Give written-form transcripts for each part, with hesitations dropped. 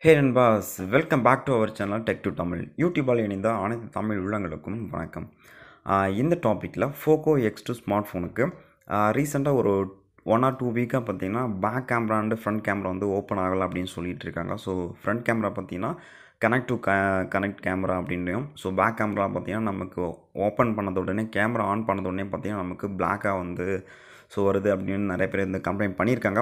Hey Nambas, welcome back to our channel TECH2TAMIL. யூடியூபால் இணைந்த அனைத்து தமிழ் உள்ளங்களுக்கும் வணக்கம். இந்த டாப்பிக்கில் Poco X2 ஸ்மார்ட் ஃபோனுக்கு ரீசெண்டாக ஒரு 1 or 2 வீக்காக பார்த்தீங்கன்னா back camera and front camera வந்து ஓப்பன் ஆகலை அப்படின்னு சொல்லிட்டு இருக்காங்க. ஸோ ஃப்ரண்ட் கேமரா பார்த்தீங்கன்னா கனெக்ட் கேமரா அப்படின்றையும், ஸோ பேக் கேமரா பார்த்தீங்கன்னா நமக்கு ஓப்பன் பண்ணது உடனே கேமரா ஆன் பண்ணது உடனே பார்த்தீங்கன்னா நமக்கு பிளாக்காக வந்து வருது அப்படின்னு நிறைய பேர் இந்த கம்ப்ளைண்ட் பண்ணியிருக்காங்க.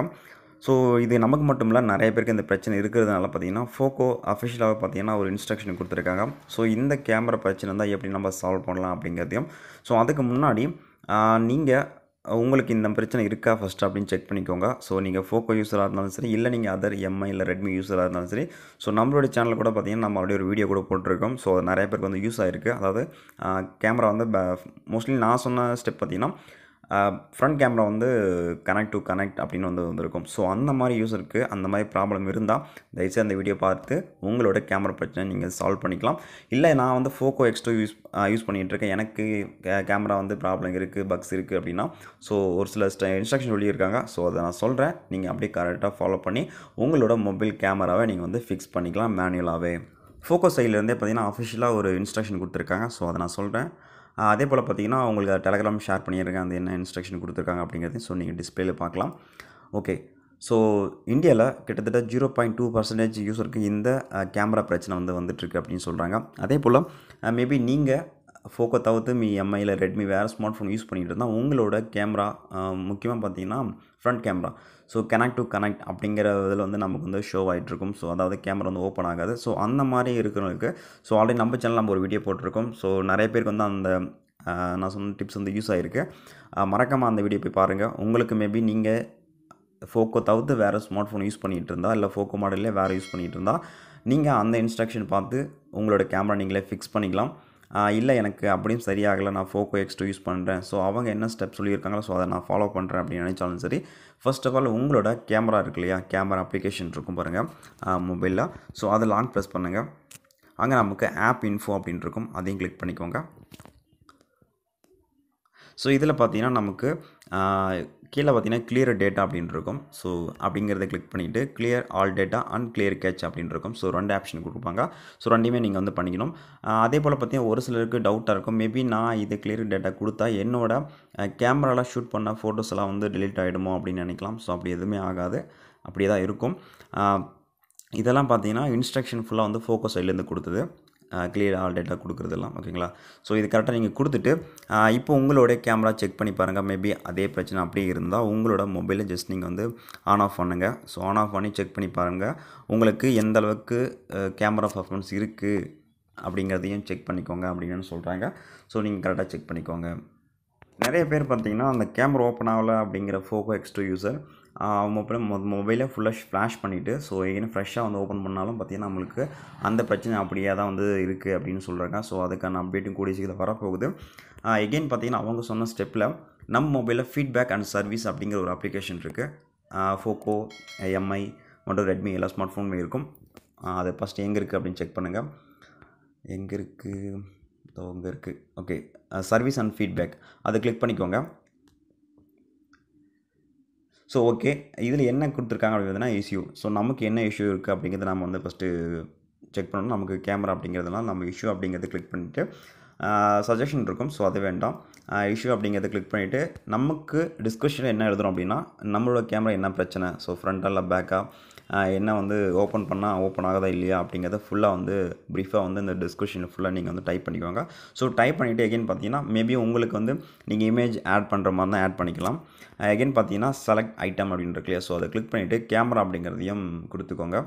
ஸோ இது நமக்கு மட்டும் இல்லை, நிறைய பேருக்கு இந்த பிரச்சனை இருக்கிறதுனால பார்த்தீங்கன்னா Poco அஃபிஷியலாக பார்த்தீங்கன்னா ஒரு இன்ஸ்ட்ரக்ஷன் கொடுத்துருக்காங்க. ஸோ இந்த கேமரா பிரச்சனை இருந்தால் எப்படி நம்ம சால்வ் பண்ணலாம் அப்படிங்கிறதையும், ஸோ அதுக்கு முன்னாடி நீங்கள் உங்களுக்கு இந்த பிரச்சனை இருக்கா ஃபஸ்ட்டு அப்படின்னு செக் பண்ணிக்கோங்க. ஸோ நீங்கள் Poco யூஸராக இருந்தாலும் சரி, இல்லை நீங்கள் அதர் MI இல்லை Redmi யூஸராக இருந்தாலும் சரி, ஸோ நம்மளுடைய சேனலில் கூட பார்த்தீங்கன்னா நம்ம அப்படியே ஒரு வீடியோ கூட போட்டிருக்கோம். ஸோ அது நிறைய பேருக்கு வந்து யூஸ் ஆகிருக்கு. அதாவது கேமரா வந்து மோஸ்ட்லி நான் சொன்ன ஸ்டெப் பார்த்தீங்கன்னா ஃப்ரண்ட் கேமரா வந்து கனெக்ட் அப்படின்னு வந்திருக்கும். ஸோ அந்த மாதிரி யூஸருக்கு அந்த மாதிரி ப்ராப்ளம் இருந்தால் தயவுசெய்து அந்த வீடியோ பார்த்து உங்களோட கேமரா பிரச்சனை நீங்கள் சால்வ் பண்ணிக்கலாம். இல்லை நான் வந்து Poco X2 யூஸ் பண்ணிகிட்ருக்கேன், எனக்கு கேமரா வந்து ப்ராப்ளம் இருக்குது, பக்ஸ் இருக்குது அப்படின்னா, ஸோ ஒரு சில இன்ஸ்ட்ரக்ஷன் சொல்லியிருக்காங்க. ஸோ அதை நான் சொல்கிறேன், நீங்கள் அப்படியே கரெக்டாக ஃபாலோ பண்ணி உங்களோட மொபைல் கேமராவை நீங்கள் வந்து ஃபிக்ஸ் பண்ணிக்கலாம் மேனுவலாகவே. Poco சைட்லேருந்தே பார்த்தீங்கன்னா அஃபிஷியலாக ஒரு இன்ஸ்ட்ரக்ஷன் கொடுத்துருக்காங்க. ஸோ அதை நான் சொல்கிறேன். அதே போல் பார்த்தீங்கன்னா உங்களுக்கு டெலகிராம் ஷேர் பண்ணியிருக்கேன், அந்த என்ன இன்ஸ்ட்ரக்ஷன் கொடுத்துருக்காங்க அப்படிங்கிறதையும் ஸோ நீங்கள் டிஸ்பிளேல பார்க்கலாம். ஓகே, ஸோ இந்தியாவில் கிட்டத்தட்ட 0.2% யூஸருக்கு இந்த கேமரா பிரச்சனை வந்துட்டுருக்கு அப்படின்னு சொல்கிறாங்க. அதே போல் மேபி நீங்கள் Poco தவிர்த்து MI இல்லை Redmi வேறு ஸ்மார்ட் ஃபோன் யூஸ் பண்ணிகிட்டு இருந்தால் உங்களோட கேமரா முக்கியமாக பார்த்தீங்கன்னா ஃப்ரண்ட் கேமரா ஸோ கனெக்ட் அப்படிங்கிற இதில் நமக்கு வந்து ஷோ ஆகிட்ருக்கும். ஸோ அதாவது கேமரா வந்து ஓப்பன் ஆகாது. ஸோ அந்த மாதிரி இருக்கிறவங்களுக்கு ஸோ ஆல்ரெடி நம்ம சேனல் நம்ம ஒரு வீடியோ போட்டிருக்கோம். ஸோ நிறைய பேருக்கு வந்து அந்த நான் சொன்ன டிப்ஸ் வந்து யூஸ் ஆகிருக்கு. மறக்காமல் அந்த வீடியோ போய் பாருங்கள். உங்களுக்கு மேபி நீங்கள் Poco தவிர்த்து வேறு ஸ்மார்ட் ஃபோன் யூஸ் பண்ணிகிட்டு இருந்தால், இல்லை Poco மாடல்லே வேறு யூஸ் பண்ணிகிட்டு இருந்தால் நீங்கள் அந்த இன்ஸ்ட்ரக்ஷன் பார்த்து உங்களோட கேமரா நீங்களே ஃபிக்ஸ் பண்ணிக்கலாம். இல்லை எனக்கு அப்படியும் சரியாகலை, நான் Poco X2 யூஸ் பண்ணுறேன், ஸோ அவங்க என்ன ஸ்டெப் சொல்லியிருக்காங்களோ ஸோ அதை நான் ஃபாலோ பண்ணுறேன் அப்படின்னு நினச்சாலும் சரி, ஃபர்ஸ்ட் ஆஃப் ஆல் உங்களோட கேமரா இருக்கு இல்லையா, கேமரா அப்ளிகேஷன் இருக்கும் பாருங்கள் மொபைலில். ஸோ அதை லாங் ப்ரெஸ் பண்ணுங்கள். அங்கே நமக்கு ஆப் இன்ஃபோ அப்படின்னு இருக்கும், அதையும் கிளிக் பண்ணிக்கோங்க. ஸோ இதில் பார்த்தீங்கன்னா நமக்கு கீழே பார்த்தீங்கன்னா கிளியர் டேட்டா அப்படின்னு இருக்கும். ஸோ அப்படிங்கிறத கிளிக் பண்ணிவிட்டு clear all data and clear catch அப்படின்னு இருக்கும். ஸோ 2 ஆப்ஷன் கொடுப்பாங்க. ஸோ ரெண்டையுமே நீங்கள் வந்து பண்ணிக்கணும். அதே போல் பார்த்தீங்கன்னா ஒரு சிலருக்கு டவுட்டாக இருக்கும், மேபி நான் இது கிளியர் டேட்டா கொடுத்தா என்னோட கேமராவில் ஷூட் பண்ண ஃபோட்டோஸ் எல்லாம் வந்து டெலீட் ஆகிடுமோ அப்படின்னு நினைக்கலாம். ஸோ அப்படி எதுவுமே ஆகாது, அப்படியே தான் இருக்கும். இதெல்லாம் பார்த்தீங்கன்னா இன்ஸ்ட்ரக்ஷன் ஃபுல்லாக வந்து Poco சைட்லேருந்து கொடுத்தது, கிளியர் ஆல் டேட்டா கொடுக்குறதெல்லாம். ஓகேங்களா? ஸோ இது கரெக்டாக நீங்கள் கொடுத்துட்டு இப்போ உங்களோட கேமரா செக் பண்ணி பாருங்கள். மேபி அதே பிரச்சனை அப்படியே இருந்தால் உங்களோட மொபைலை ஜஸ்ட் நீங்கள் வந்து ஆன் ஆஃப் பண்ணுங்கள். ஸோ ஆன் ஆஃப் பண்ணி செக் பண்ணி பாருங்கள் உங்களுக்கு எந்த அளவுக்கு கேமரா பர்ஃபார்மன்ஸ் இருக்குது அப்படிங்கிறதையும் செக் பண்ணிக்கோங்க அப்படின்னு சொல்கிறாங்க. ஸோ நீங்கள் கரெக்டாக செக் பண்ணிக்கோங்க. நிறைய பேர் பார்த்தீங்கன்னா அந்த கேமரா ஓப்பன் ஆகலை அப்படிங்கிற Poco X2 யூஸர் மொபைலை ஃபுல்லாக ஃப்ளாஷ் பண்ணிவிட்டு ஸோ எகைன் ஃப்ரெஷ்ஷாக வந்து ஓப்பன் பண்ணாலும் பார்த்தீங்கன்னா நம்மளுக்கு அந்த பிரச்சனை அப்படியே தான் வந்து இருக்குது அப்படின்னு சொல்கிறாங்க. ஸோ அதுக்கான அப்டேட்டும் கூடிய சீக்கிரம் வரப்போகுது. எகைன் பார்த்தீங்கன்னா அவங்க சொன்ன ஸ்டெப்பில் நம்ம மொபைலில் ஃபீட்பேக் அண்ட் சர்வீஸ் அப்படிங்கிற ஒரு அப்ளிகேஷன் இருக்குது. Poco, MI மற்றும் Redmi எல்லா ஸ்மார்ட் ஃபோனுமே இருக்கும். அதை ஃபஸ்ட்டு எங்கே இருக்குது அப்படின்னு செக் பண்ணுங்கள். எங்கே இருக்குது? அங்கே இருக்குது. ஓகே, சர்வீஸ் அண்ட் ஃபீட்பேக் அதை கிளிக் பண்ணிக்கோங்க. ஸோ ஓகே, இதில் என்ன கொடுத்துருக்காங்க அப்படின்னா இஷ்யூ. ஸோ நமக்கு என்ன இஷ்யூ இருக்குது அப்படிங்கிறத நம்ம வந்து ஃபஸ்ட்டு செக் பண்ணணும். நமக்கு கேமரா அப்படிங்கிறதுலாம் நம்ம இஷ்யூ அப்படிங்கிறத கிளிக் பண்ணிவிட்டு சஜஷன் இருக்கும். ஸோ அது வேண்டாம், இஷ்யூ அப்படிங்கிறத கிளிக் பண்ணிவிட்டு நமக்கு டிஸ்கஷனில் என்ன எழுதுகிறோம் அப்படின்னா நம்மளோட கேமரா என்ன பிரச்சனை, ஸோ ஃப்ரண்ட்டாக இல்லை பேக்காக என்ன வந்து ஓப்பன் பண்ணால் ஓப்பன் ஆகுதா இல்லையா அப்படிங்கிறத ஃபுல்லாக வந்து ப்ரீஃபாக வந்து இந்த டிஸ்கஷனில் ஃபுல்லாக நீங்கள் வந்து டைப் பண்ணிக்கோங்க. ஸோ டைப் பண்ணிவிட்டு எகைன் பார்த்தீங்கன்னா மேபி உங்களுக்கு வந்து நீங்கள் இமேஜ் ஆட் பண்ணுற மாதிரி தான் ஆட் பண்ணிக்கலாம். எகைன் பார்த்தீங்கன்னா செலக்ட் ஐட்டம் அப்படின்னு இருக்கு இல்லையா, ஸோ அதை கிளிக் பண்ணிவிட்டு கேமரா அப்படிங்கிறதையும் கொடுத்துக்கோங்க.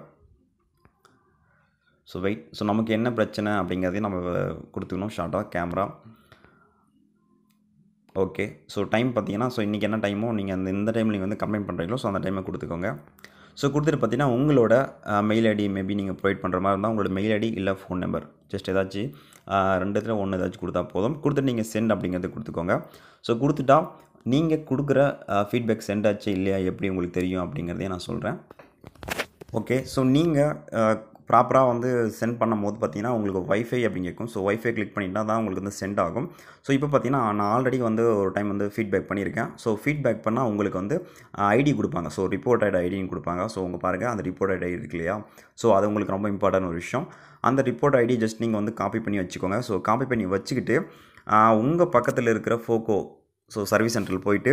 ஸோ வெயிட், ஸோ நமக்கு என்ன பிரச்சனை அப்படிங்கிறதையும் நம்ம கொடுத்துக்கணும் ஷார்ட்டாக கேமரா. ஓகே, ஸோ டைம் பார்த்தீங்கன்னா ஸோ இன்றைக்கி என்ன டைமோ நீங்கள் இந்த டைமில் நீங்கள் வந்து கம்ப்ளைண்ட் பண்ணுறீங்களோ ஸோ அந்த டைமை கொடுத்துக்கோங்க. ஸோ கொடுத்துட்டு பார்த்தீங்கன்னா உங்களோட மெயில் ஐடி மேபி நீங்கள் ப்ரொவைட் பண்ணுற மாதிரி இருந்தால் உங்களோட மெயில் ஐடி இல்லை ஃபோன் நம்பர் ஜஸ்ட் ஏதாச்சும் 2த்துல 1 ஏதாச்சும் கொடுத்தா போதும். கொடுத்துட்டு நீங்கள் சென்ட் அப்படிங்கிறது கொடுத்துக்கோங்க. ஸோ கொடுத்துட்டா நீங்கள் கொடுக்குற ஃபீட்பேக் சென்ட் ஆச்சு இல்லையா எப்படி உங்களுக்கு தெரியும் அப்படிங்கிறதையும் நான் சொல்கிறேன். ஓகே, ஸோ நீங்கள் ப்ராப்பராக வந்து சென்ட் பண்ணும்போது பார்த்தீங்கன்னா உங்களுக்கு வைஃபை அப்படின்னு கேட்கும். ஸோ வைஃபை கிளிக் பண்ணிட்டா தான் உங்களுக்கு வந்து சென்ட் ஆகும். ஸோ இப்போ பார்த்தீங்கன்னா நான் ஆல்ரெடி வந்து ஒரு டைம் வந்து ஃபீட்பேக் பண்ணியிருக்கேன். ஸோ ஃபீட்பேக் பண்ணால் உங்களுக்கு வந்து ஐடி கொடுப்பாங்க. ஸோ ரிப்போர்ட்டட் ஐடின்னு கொடுப்பாங்க. ஸோ உங்கள் பாருங்கள் அந்த ரிப்போர்ட்டட் ஐடி இருக்கு இல்லையா? ஸோ அது உங்களுக்கு ரொம்ப இம்பார்ட்டன்ட் ஒரு விஷயம். அந்த ரிப்போர்ட் ஐடி ஜஸ்ட் நீங்கள் வந்து காப்பி பண்ணி வச்சுக்கோங்க. ஸோ காப்பி பண்ணி வச்சுக்கிட்டு உங்கள் பக்கத்தில் இருக்கிற ஃபோக்கோ சர்வீஸ் சென்டரில் போயிட்டு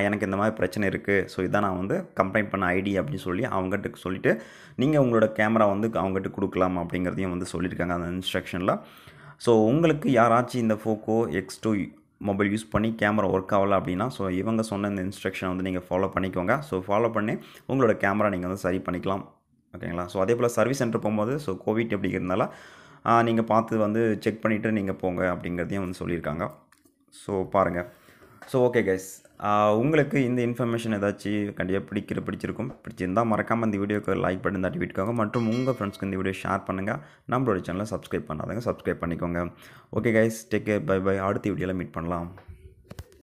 எனக்கு இந்த மாதிரி பிரச்சனை இருக்குது. ஸோ இதான் நான் வந்து கம்ப்ளைண்ட் பண்ண ஐடி அப்படின்னு சொல்லி அவங்ககிட்ட சொல்லிவிட்டு நீங்கள் உங்களோட கேமரா வந்து அவங்ககிட்ட கொடுக்கலாம் அப்படிங்கிறதையும் வந்து சொல்லியிருக்காங்க அந்த இன்ஸ்ட்ரக்ஷனில். ஸோ உங்களுக்கு யாராச்சும் இந்த Poco X2 மொபைல் யூஸ் பண்ணி கேமரா ஒர்க் ஆகலை அப்படின்னா ஸோ இவங்க சொன்ன இந்த இன்ஸ்ட்ரக்ஷனை வந்து நீங்கள் ஃபாலோ பண்ணிக்கோங்க. ஸோ ஃபாலோ பண்ணி உங்களோட கேமரா நீங்கள் வந்து சரி பண்ணிக்கலாம். ஓகேங்களா? ஸோ அதே போல் சர்வீஸ் சென்டர் போகும்போது கோவிட் அப்படிங்கிறதுனால நீங்கள் பார்த்து வந்து செக் பண்ணிவிட்டு நீங்கள் போங்க அப்படிங்கிறதையும் வந்து சொல்லியிருக்காங்க. ஸோ பாருங்கள். ஸோ ஓகே கைஸ், உங்களுக்கு இந்த இன்ஃபர்மேஷன் ஏதாச்சும் கண்டிப்பாக பிடிச்சிருந்தால் மறக்காமல் இந்த வீடியோக்கு லைக் பண்ணி தட்டி விட்டுக்கோங்க. மற்றும் உங்கள் ஃப்ரெண்ட்ஸ்க்கு இந்த வீடியோ ஷேர் பண்ணுங்கள். நம்மளோட சேனலை சப்ஸ்கிரைப் பண்ணாதவங்க சப்ஸ்கிரைப் பண்ணிக்கோங்க. Okay guys, take care, bye bye. அடுத்த வீடியோவில் மீட் பண்ணலாம்.